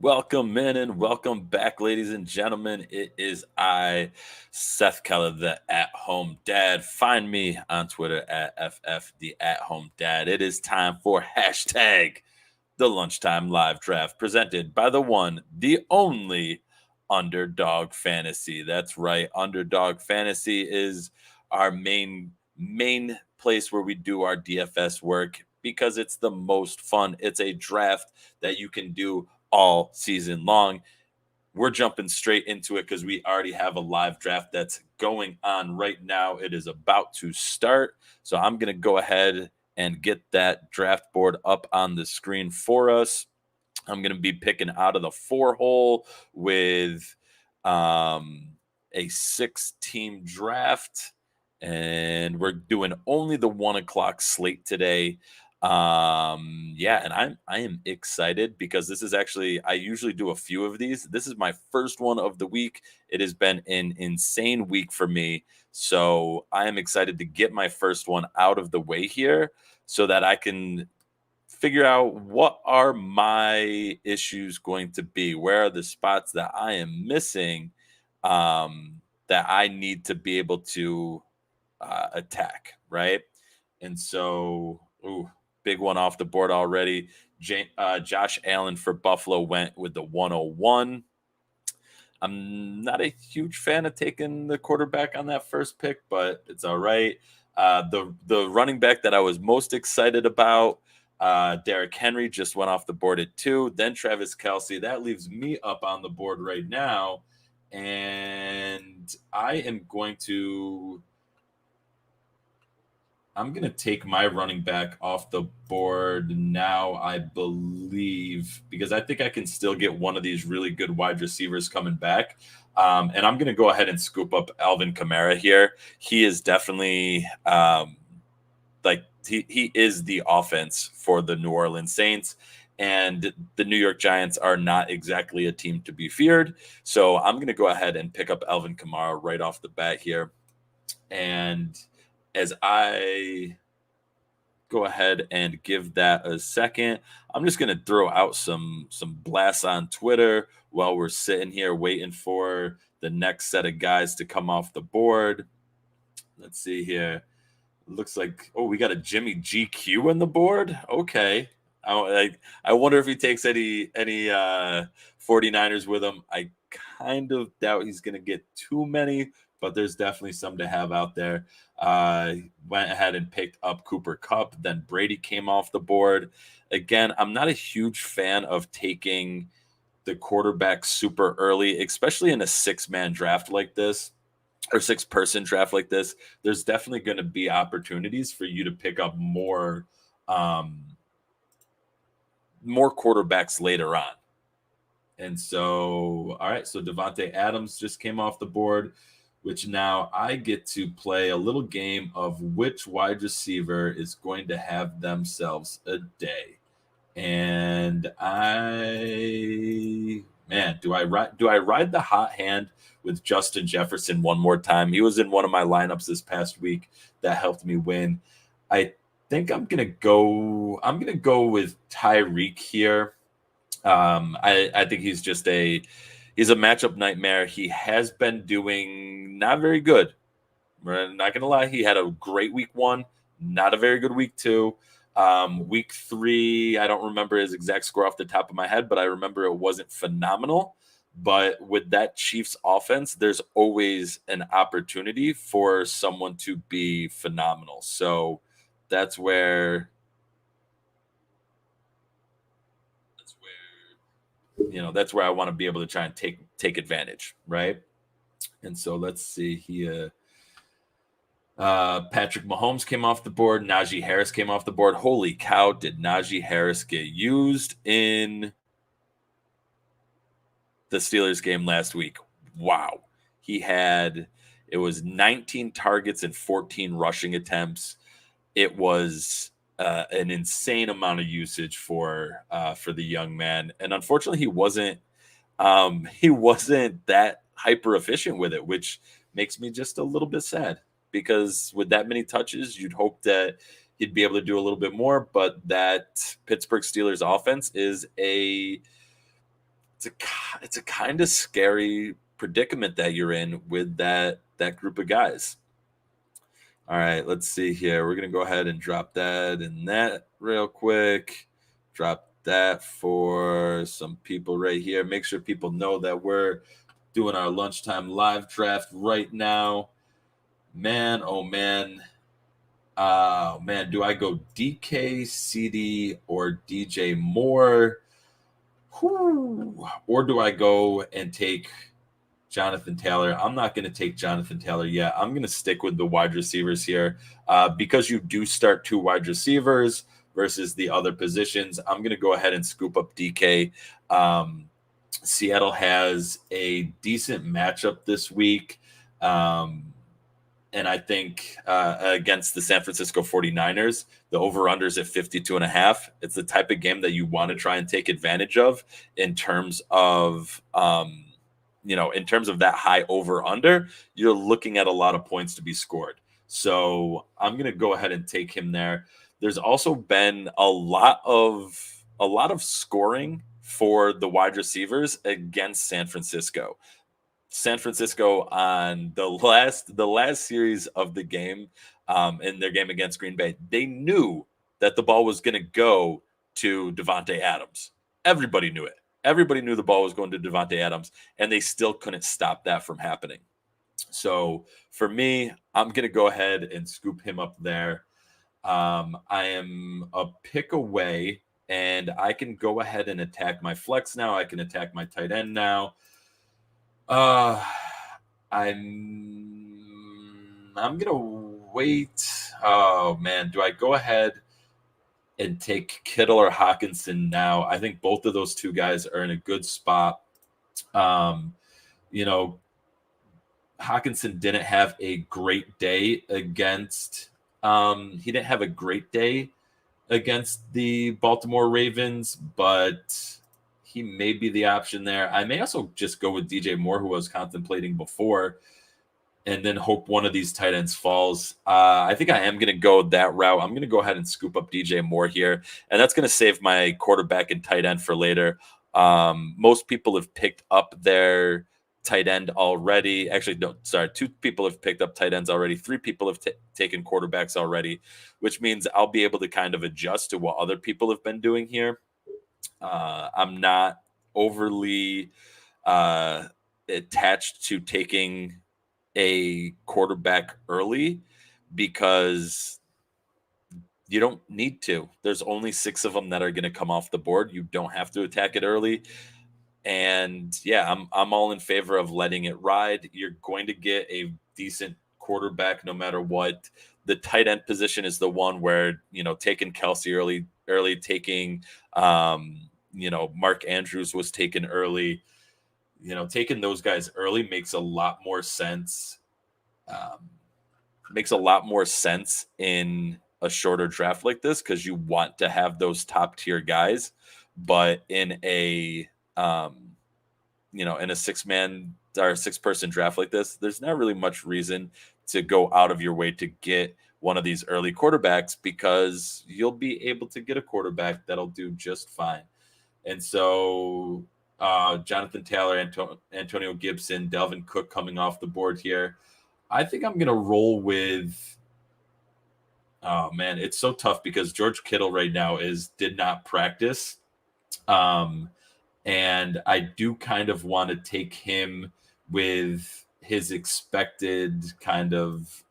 Welcome in and welcome back, ladies and gentlemen. It is I, Seth Keller, the At Home Dad. Find me on Twitter at FF, the At Home Dad. It is time for hashtag the Lunchtime Live Draft, presented by the one, the only Underdog Fantasy. That's right, Underdog Fantasy is our main place where we do our DFS work because it's the most fun. It's a draft that you can do all season long. We're jumping straight into it because we already have a live draft that's going on right now. It is about to start. So I'm going to go ahead and get that draft board up on the screen for us. I'm going to be picking out of the 4 hole with a 6-team draft. And we're doing only the 1 o'clock slate today. And I am excited because this is actually, I usually do a few of these. This is my first one of the week. It has been an insane week for me. So I am excited to get my first one out of the way here so that I can figure out what are my issues going to be. Where are the spots that I am missing that I need to be able to attack, right? And so, big one off the board already. Josh Allen for Buffalo went with the 101. I'm not a huge fan of taking the quarterback on that first pick, but it's all right. The running back that I was most excited about, Derrick Henry, just went off the board at 2. Then Travis Kelce. That leaves me up on the board right now. And I'm going to take my running back off the board now, I believe, because I think I can still get one of these really good wide receivers coming back. And I'm going to go ahead and scoop up Alvin Kamara here. He is definitely he is the offense for the New Orleans Saints. And the New York Giants are not exactly a team to be feared. So I'm going to go ahead and pick up Alvin Kamara right off the bat here. And as I go ahead and give that a second, I'm just going to throw out some blasts on Twitter while we're sitting here waiting for the next set of guys to come off the board. Let's see here. Looks like, we got a Jimmy GQ on the board. Okay. I wonder if he takes any 49ers with him. I kind of doubt he's going to get too many, but there's definitely some to have out there. Went ahead and picked up Cooper Kupp. Then Brady came off the board. Again, I'm not a huge fan of taking the quarterback super early, especially in a 6-man draft like this or 6-person draft like this. There's definitely going to be opportunities for you to pick up more quarterbacks later on. And so, all right, so Devontae Adams just came off the board, which now I get to play a little game of which wide receiver is going to have themselves a day. And do I ride the hot hand with Justin Jefferson one more time? He was in one of my lineups this past week that helped me win. I think I'm gonna go with Tyreek here. I think he's a matchup nightmare. He has been doing not very good. We're not gonna lie, he had a great week 1, not a very good week 2. Week 3, I don't remember his exact score off the top of my head, but I remember it wasn't phenomenal. But with that Chiefs offense, there's always an opportunity for someone to be phenomenal. So that's where I want to be able to try and take advantage, right? And so let's see here. Patrick Mahomes came off the board. Najee Harris came off the board. Holy cow, did Najee Harris get used in the Steelers game last week? Wow. It was 19 targets and 14 rushing attempts. It was an insane amount of usage for the young man. And unfortunately, he wasn't that hyper efficient with it, which makes me just a little bit sad, because with that many touches, you'd hope that he'd be able to do a little bit more. But that Pittsburgh Steelers offense it's it's a kind of scary predicament that you're in with that group of guys. All right, let's see here. We're gonna go ahead and drop that in that real quick. Drop that for some people right here. Make sure people know that we're doing our lunchtime live draft right now. Man, oh man. Man, do I go DK, CD, or DJ Moore? Whew. Or do I go and take Jonathan Taylor? I'm not going to take Jonathan Taylor yet. I'm going to stick with the wide receivers here because you do start 2 wide receivers versus the other positions. I'm going to go ahead and scoop up DK. Seattle has a decent matchup this week. And I think against the San Francisco 49ers, the over-unders at 52.5. It's the type of game that you want to try and take advantage of in terms of, in terms of that high over-under. You're looking at a lot of points to be scored. So I'm going to go ahead and take him there. There's also been a lot of scoring for the wide receivers against San Francisco. San Francisco on the last series of the game, in their game against Green Bay, they knew that the ball was going to go to Devontae Adams. Everybody knew it. Everybody knew the ball was going to Devontae Adams, and they still couldn't stop that from happening. So for me, I'm going to go ahead and scoop him up there. I am a pick away, and I can go ahead and attack my flex now. I can attack my tight end now. I'm gonna wait. Oh man, do I go ahead and take Kittle or Hawkinson now? I think both of those 2 guys are in a good spot. Hawkinson didn't have a great day against. He didn't have a great day against the Baltimore Ravens, but he may be the option there. I may also just go with DJ Moore, who I was contemplating before, and then hope one of these tight ends falls. I think I am going to go that route. I'm going to go ahead and scoop up DJ Moore here, and that's going to save my quarterback and tight end for later. Most people have picked up their tight end already. Actually, no, sorry. 2 people have picked up tight ends already. 3 people have taken quarterbacks already, which means I'll be able to kind of adjust to what other people have been doing here. I'm not overly attached to taking a quarterback early because you don't need to. There's only 6 of them that are going to come off the board. You don't have to attack it early. And yeah, I'm all in favor of letting it ride. You're going to get a decent quarterback no matter what. The tight end position is the one where, taking Kelsey early, taking Mark Andrews was taken early. Taking those guys early makes a lot more sense. Makes a lot more sense in a shorter draft like this because you want to have those top tier guys. But in a in a 6-man or 6-person draft like this, there's not really much reason to go out of your way to get one of these early quarterbacks because you'll be able to get a quarterback that'll do just fine. And so Jonathan Taylor, Antonio Gibson, Dalvin Cook coming off the board here. I think I'm going to roll with – oh, man, it's so tough because George Kittle right now did not practice. And I do kind of want to take him with his expected kind of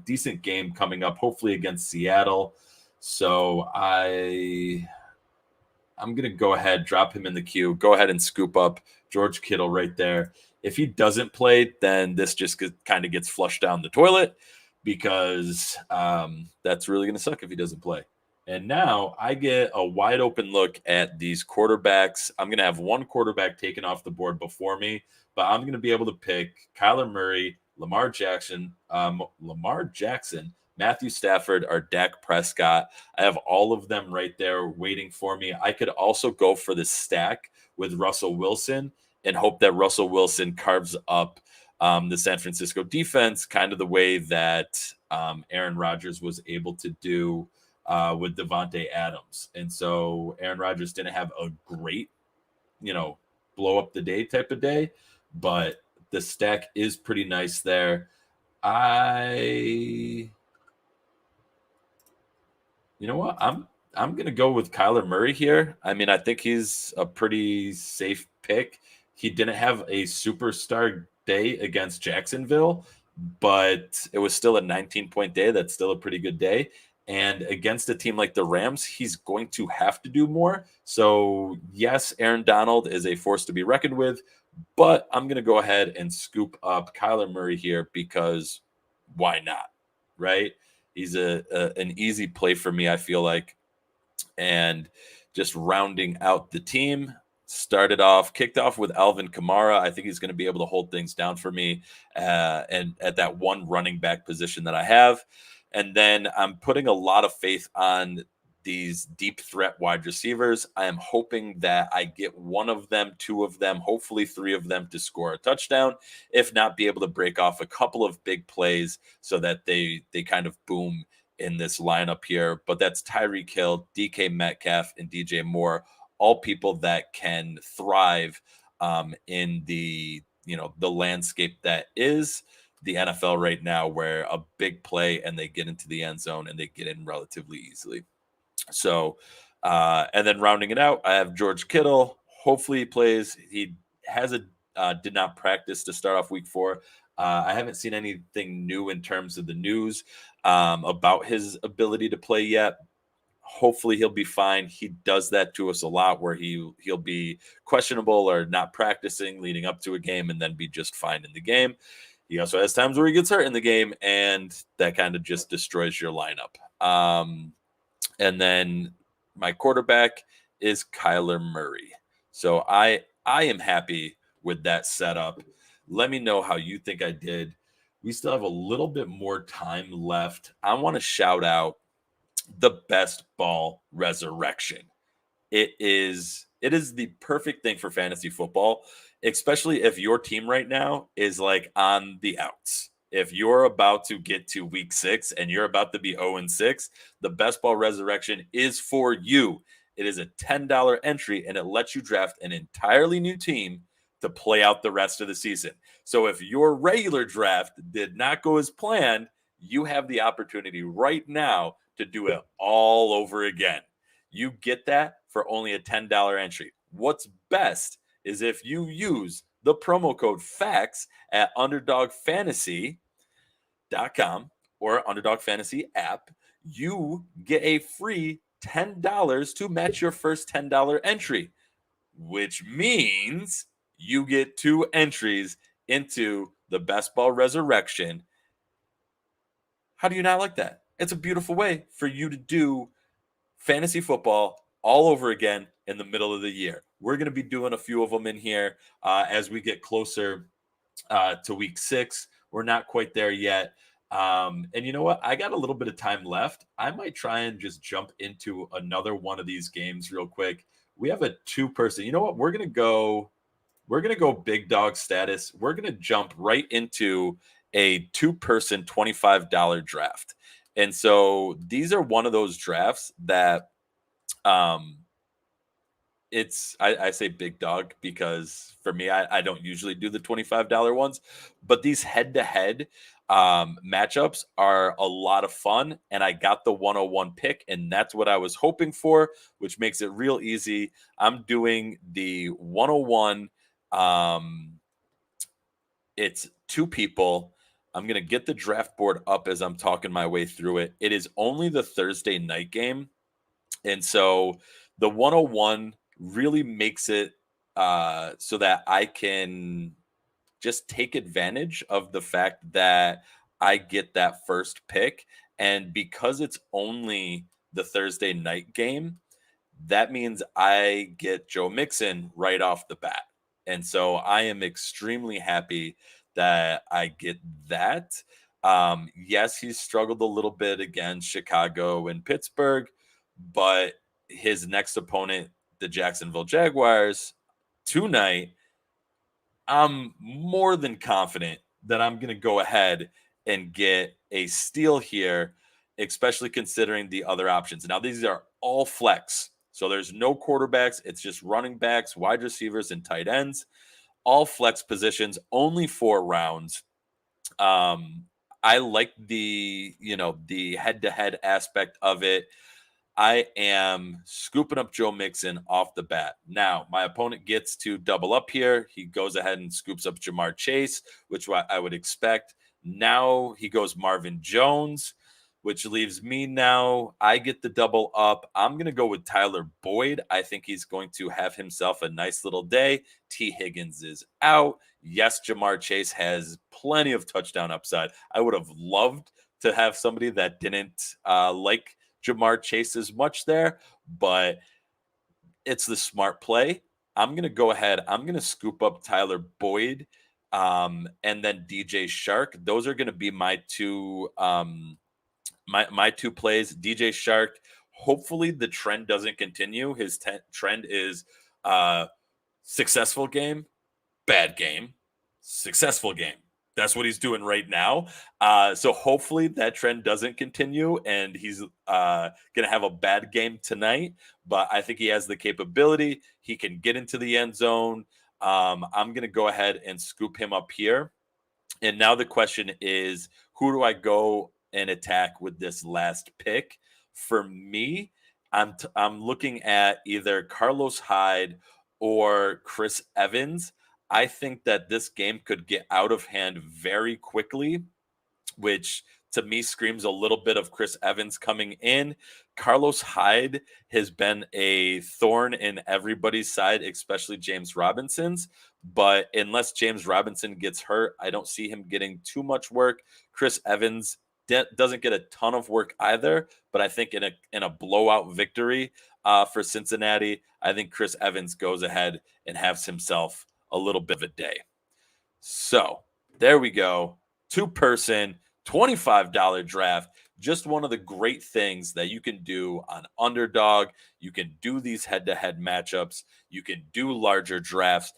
decent game coming up, hopefully against Seattle. So I'm going to go ahead, drop him in the queue, go ahead and scoop up George Kittle right there. If he doesn't play, then this just kind of gets flushed down the toilet because that's really going to suck if he doesn't play. And now I get a wide open look at these quarterbacks. I'm going to have one quarterback taken off the board before me, but I'm going to be able to pick Kyler Murray, Lamar Jackson, Matthew Stafford, or Dak Prescott. I have all of them right there waiting for me. I could also go for the stack with Russell Wilson and hope that Russell Wilson carves up the San Francisco defense, kind of the way that Aaron Rodgers was able to do with Devontae Adams. And so Aaron Rodgers didn't have a great, blow up the day type of day, but the stack is pretty nice there. I You know what? I'm gonna go with Kyler Murray here. I mean, I think he's a pretty safe pick. He didn't have a superstar day against Jacksonville, but it was still a 19-point day. That's still a pretty good day. And against a team like the Rams, he's going to have to do more. So, yes, Aaron Donald is a force to be reckoned with, but I'm going to go ahead and scoop up Kyler Murray here because why not? Right? He's an easy play for me, I feel like. And just rounding out the team, kicked off with Alvin Kamara. I think he's going to be able to hold things down for me, and at that one running back position that I have. And then I'm putting a lot of faith on these deep threat wide receivers. I am hoping that I get one of them, two of them, hopefully three of them to score a touchdown, if not be able to break off a couple of big plays so that they kind of boom in this lineup here. But that's Tyreek Hill, DK Metcalf, and DJ Moore, all people that can thrive in the landscape that is the NFL right now, where a big play and they get into the end zone and they get in relatively easily. So, and then rounding it out, I have George Kittle. Hopefully, he plays. He did not practice to start off week 4. I haven't seen anything new in terms of the news about his ability to play yet. Hopefully, he'll be fine. He does that to us a lot, where he'll be questionable or not practicing leading up to a game, and then be just fine in the game. He also has times where he gets hurt in the game, and that kind of just destroys your lineup. And then my quarterback is Kyler Murray. So I am happy with that setup. Let me know how you think I did. We still have a little bit more time left. I want to shout out the best ball resurrection. It is the perfect thing for fantasy football, especially if your team right now is like on the outs. If you're about to get to week 6 and you're about to be 0-6, the best ball resurrection is for you. It is a $10 entry and it lets you draft an entirely new team to play out the rest of the season. So if your regular draft did not go as planned, you have the opportunity right now to do it all over again. You get that for only a $10 entry. What's best is if you use the promo code FACTS at underdogfantasy.com or Underdog Fantasy app, you get a free $10 to match your first $10 entry, which means you get 2 entries into the Best Ball Resurrection. How do you not like that? It's a beautiful way for you to do fantasy football all over again in the middle of the year. We're going to be doing a few of them in here as we get closer to week 6. We're not quite there yet. And you know what? I got a little bit of time left. I might try and just jump into another one of these games real quick. We have a 2-person. You know what? We're going to go big dog status. We're going to jump right into a 2-person $25 draft. And so these are one of those drafts that I say big dog because for me, I don't usually do the $25 ones, but these head-to-head matchups are a lot of fun. And I got the 101 pick, and that's what I was hoping for, which makes it real easy. I'm doing the 101. It's 2 people. I'm going to get the draft board up as I'm talking my way through it. It is only the Thursday night game. And so the 101 really makes it so that I can just take advantage of the fact that I get that first pick. And because it's only the Thursday night game, that means I get Joe Mixon right off the bat. And so I am extremely happy that I get that. Yes, he's struggled a little bit against Chicago and Pittsburgh, but his next opponent, the Jacksonville Jaguars, tonight, I'm more than confident that I'm going to go ahead and get a steal here, especially considering the other options. Now, these are all flex. So there's no quarterbacks. It's just running backs, wide receivers, and tight ends. All flex positions, only 4 rounds. Um, I like the head-to-head aspect of it. I am scooping up Joe Mixon off the bat. Now, my opponent gets to double up here. He goes ahead and scoops up Jamar Chase, which I would expect. Now he goes Marvin Jones, which leaves me now. I get the double up. I'm going to go with Tyler Boyd. I think he's going to have himself a nice little day. T. Higgins is out. Yes, Jamar Chase has plenty of touchdown upside. I would have loved to have somebody that didn't like Jamar Chase as much there, but it's the smart play. I'm going to go ahead. I'm going to scoop up Tyler Boyd and then DJ Shark. Those are going to be my two my two plays. DJ Shark. Hopefully the trend doesn't continue. His trend is successful game, bad game, successful game. That's what he's doing right now. So hopefully that trend doesn't continue and he's going to have a bad game tonight. But I think he has the capability. He can get into the end zone. I'm going to go ahead and scoop him up here. And now the question is, who do I go and attack with this last pick? For me, I'm looking at either Carlos Hyde or Chris Evans. I think that this game could get out of hand very quickly, which to me screams a little bit of Chris Evans coming in. Carlos Hyde has been a thorn in everybody's side, especially James Robinson's. But unless James Robinson gets hurt, I don't see him getting too much work. Chris Evans doesn't get a ton of work either, but I think in a blowout victory for Cincinnati, I think Chris Evans goes ahead and has himself a little bit of a day. So there we go. 2-person, $25 draft. Just one of the great things that you can do on Underdog. You can do these head-to-head matchups. You can do larger drafts.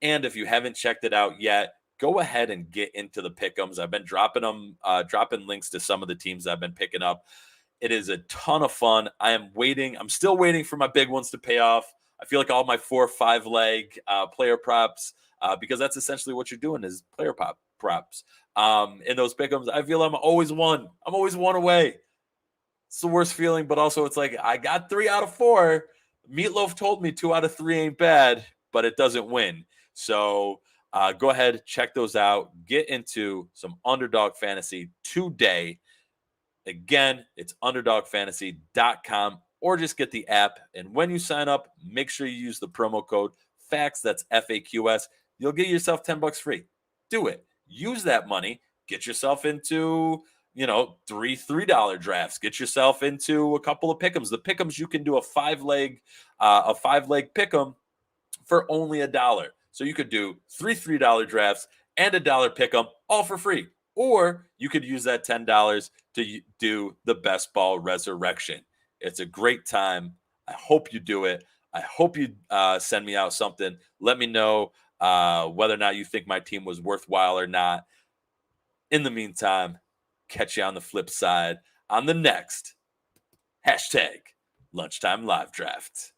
And if you haven't checked it out yet, go ahead and get into the pick'ems. I've been dropping links to some of the teams I've been picking up. It is a ton of fun. I'm still waiting for my big ones to pay off. I feel like all my 4 or 5 leg player props, because that's essentially what you're doing is player props. In those pick'ems, I feel I'm always one. I'm always one away. It's the worst feeling, but also it's like I got 3 out of 4. Meatloaf told me 2 out of 3 ain't bad, but it doesn't win. So go ahead, check those out. Get into some Underdog Fantasy today. Again, it's underdogfantasy.com or just get the app. And when you sign up, make sure you use the promo code FAQS. That's FAQS. You'll get yourself $10 free. Do it. Use that money. Get yourself into, three $3 drafts. Get yourself into a couple of pick'ems. The pick'ems, you can do a 5-leg pick'em for only $1. So you could do 3 $3 drafts and $1 pick'em all for free. Or you could use that $10 to do the best ball resurrection. It's a great time. I hope you do it. I hope you send me out something. Let me know whether or not you think my team was worthwhile or not. In the meantime, catch you on the flip side on the next #Lunchtime Live Draft.